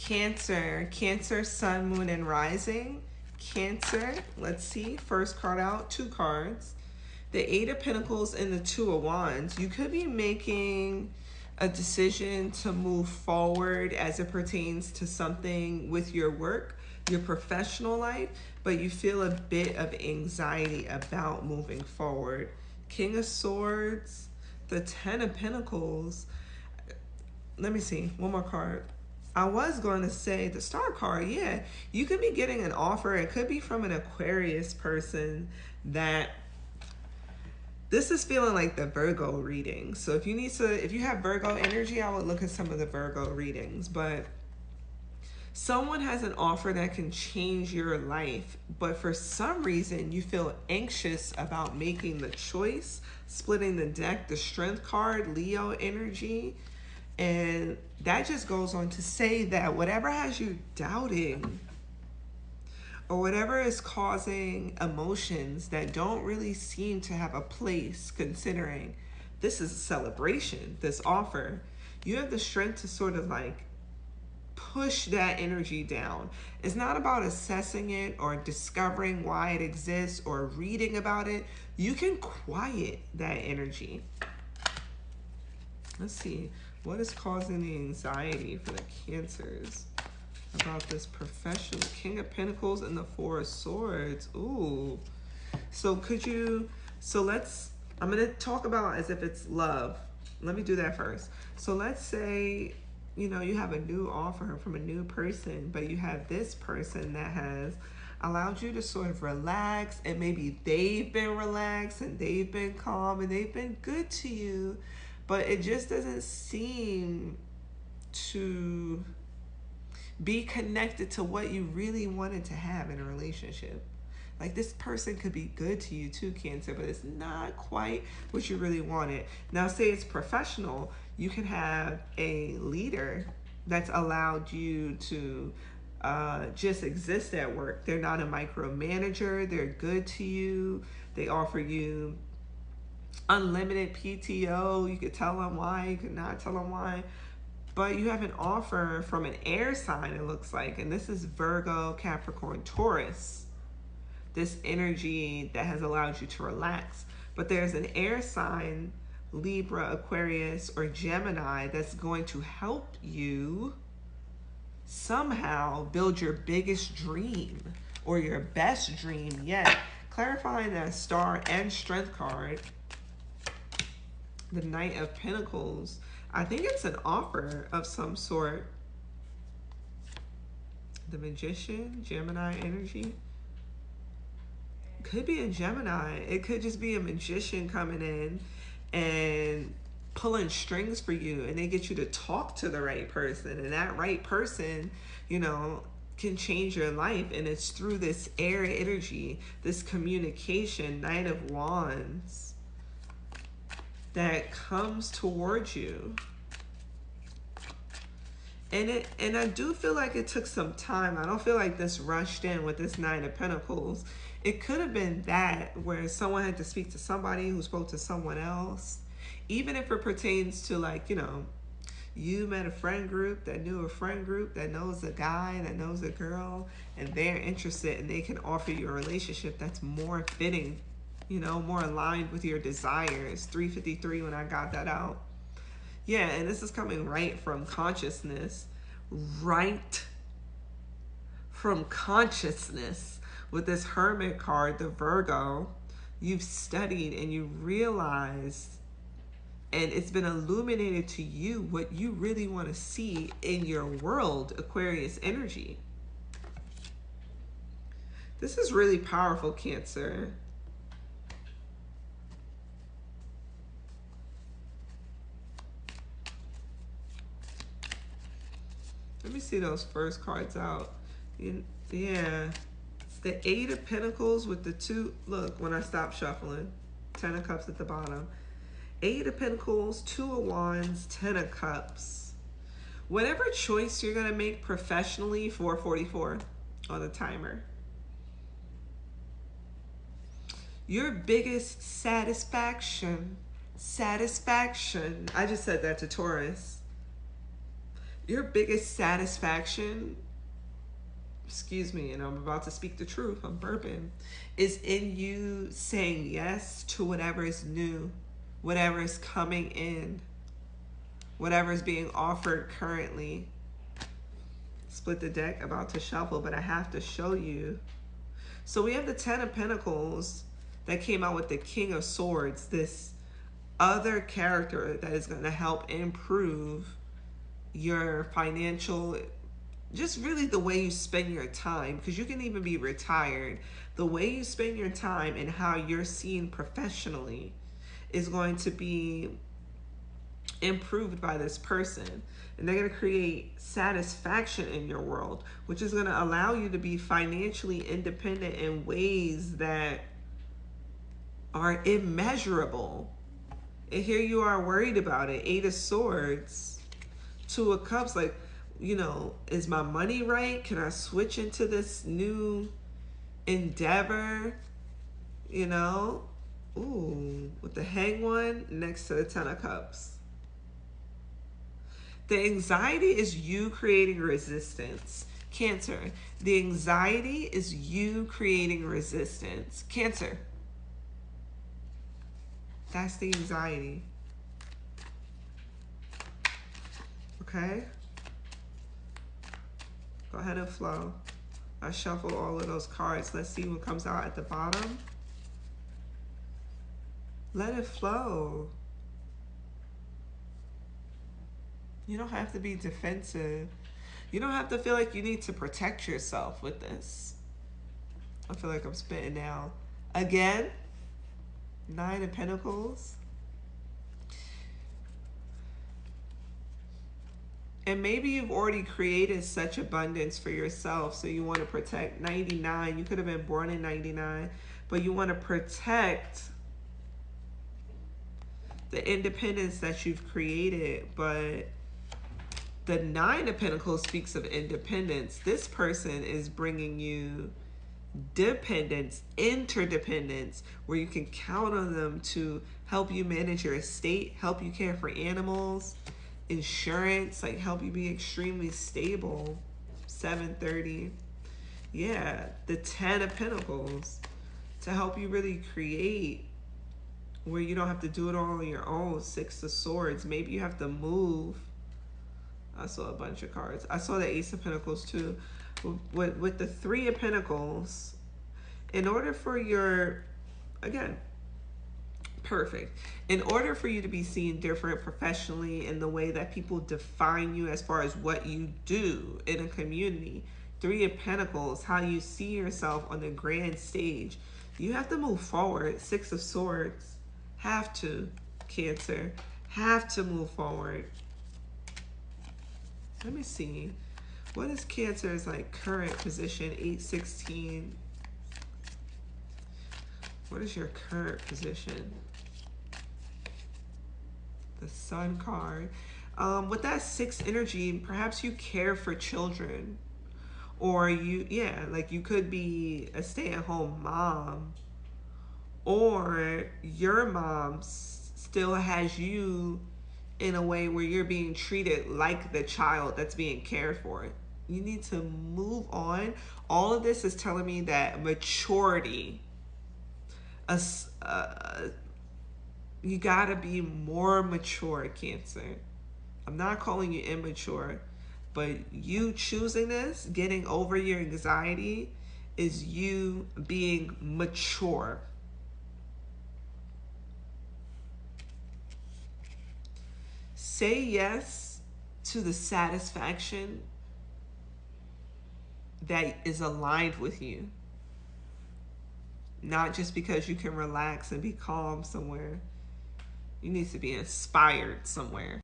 Cancer. Cancer, sun, moon, and rising. Cancer. Let's see. First card out. 2 cards. The 8 of Pentacles and the 2 of Wands. You could be making a decision to move forward as it pertains to something with your work, your professional life, but you feel a bit of anxiety about moving forward. King of Swords, the 10 of Pentacles. Let me see, one more card. I was going to say the Star card. Yeah, you could be getting an offer. It could be from an Aquarius person that this is feeling like the Virgo reading. So if you have Virgo energy, I would look at some of the Virgo readings. But someone has an offer that can change your life, but for some reason you feel anxious about making the choice. Splitting the deck, the Strength card, Leo energy. And that just goes on to say that whatever has you doubting, or whatever is causing emotions that don't really seem to have a place, considering this is a celebration, this offer, you have the strength to sort of like push that energy down. It's not about assessing it or discovering why it exists or reading about it. You can quiet that energy. Let's see, what is causing the anxiety for the Cancers about this professional? King of Pentacles and the 4 of Swords. Ooh. So I'm going to talk about as if it's love. Let me do that first. So let's say, you have a new offer from a new person, but you have this person that has allowed you to sort of relax, and maybe they've been relaxed and they've been calm and they've been good to you, but it just doesn't seem to be connected to what you really wanted to have in a relationship. Like, this person could be good to you too, Cancer, but it's not quite what you really wanted. Now, say it's professional. You can have a leader that's allowed you to just exist at work. They're not a micromanager. They're good to you. They offer you unlimited PTO. You could tell them why. You could not tell them why. But you have an offer from an air sign, it looks like. And this is Virgo, Capricorn, Taurus. This energy that has allowed you to relax. But there's an air sign, Libra, Aquarius, or Gemini, that's going to help you somehow build your biggest dream or your best dream yet. Clarifying that Star and Strength card, the Knight of Pentacles. I think it's an offer of some sort. The Magician, Gemini energy. Could be a Gemini. It could just be a magician coming in and pulling strings for you, and they get you to talk to the right person, and that right person, can change your life. And it's through this air energy, this communication, Knight of Wands, that comes towards you. And I do feel like it took some time. I don't feel like this rushed in with this Nine of Pentacles. It could have been that where someone had to speak to somebody who spoke to someone else. Even if it pertains to, like, you met a friend group that knew a friend group that knows a guy that knows a girl, and they're interested and they can offer you a relationship that's more fitting, more aligned with your desires. 353 when I got that out. Yeah, and this is coming right from consciousness. Right from consciousness. With this Hermit card, the Virgo, you've studied and you realize, and it's been illuminated to you what you really want to see in your world, Aquarius energy. This is really powerful, Cancer. Let me see those first cards out. Yeah. The 8 of Pentacles with the 2. Look, when I stop shuffling. 10 of Cups at the bottom. 8 of Pentacles, 2 of Wands, 10 of Cups. Whatever choice you're going to make professionally, 444 on the timer. Your biggest satisfaction. I just said that to Taurus. Your biggest satisfaction, excuse me, and I'm about to speak the truth, I'm burping, is in you saying yes to whatever is new, whatever is coming in, whatever is being offered currently. Split the deck, about to shuffle, but I have to show you. So we have the Ten of Pentacles that came out with the King of Swords, this other character that is going to help improve your financial, just really the way you spend your time, because you can even be retired. The way you spend your time and how you're seen professionally is going to be improved by this person. And they're going to create satisfaction in your world, which is going to allow you to be financially independent in ways that are immeasurable. And here you are worried about it. Eight of Swords, Two of Cups, like, you know, is my money right? Can I switch into this new endeavor? You know? Ooh, with the Hanged One next to the Ten of Cups. The anxiety is you creating resistance. Cancer. The anxiety is you creating resistance. Cancer. That's the anxiety. Okay? Go ahead and flow. I shuffle all of those cards. Let's see what comes out at the bottom. Let it flow. You don't have to be defensive. You don't have to feel like you need to protect yourself with this. I feel like I'm spitting now. Again, Nine of Pentacles. And maybe you've already created such abundance for yourself, so you want to protect. 99, you could have been born in 99, but you want to protect the independence that you've created. But the Nine of Pentacles speaks of independence. This person is bringing you dependence, interdependence, where you can count on them to help you manage your estate, help you care for animals, insurance, like help you be extremely stable. 730. Yeah, the Ten of Pentacles to help you really create where you don't have to do it all on your own. Six of Swords. Maybe you have to move. I saw a bunch of cards. I saw the Ace of Pentacles too. With the Three of Pentacles, in order for your, again, perfect. In order for you to be seen different professionally in the way that people define you as far as what you do in a community, Three of Pentacles, how you see yourself on the grand stage, you have to move forward. Six of Swords, have to, Cancer, have to move forward. Let me see. What is Cancer's like current position? 816. What is your current position? The Sun card. With that 6 energy, perhaps you care for children. Or you, yeah, like you could be a stay-at-home mom. Or your mom still has you in a way where you're being treated like the child that's being cared for. You need to move on. All of this is telling me that maturity, you gotta be more mature, Cancer. I'm not calling you immature, but you choosing this, getting over your anxiety, is you being mature. Say yes to the satisfaction that is aligned with you. Not just because you can relax and be calm somewhere. You need to be inspired somewhere.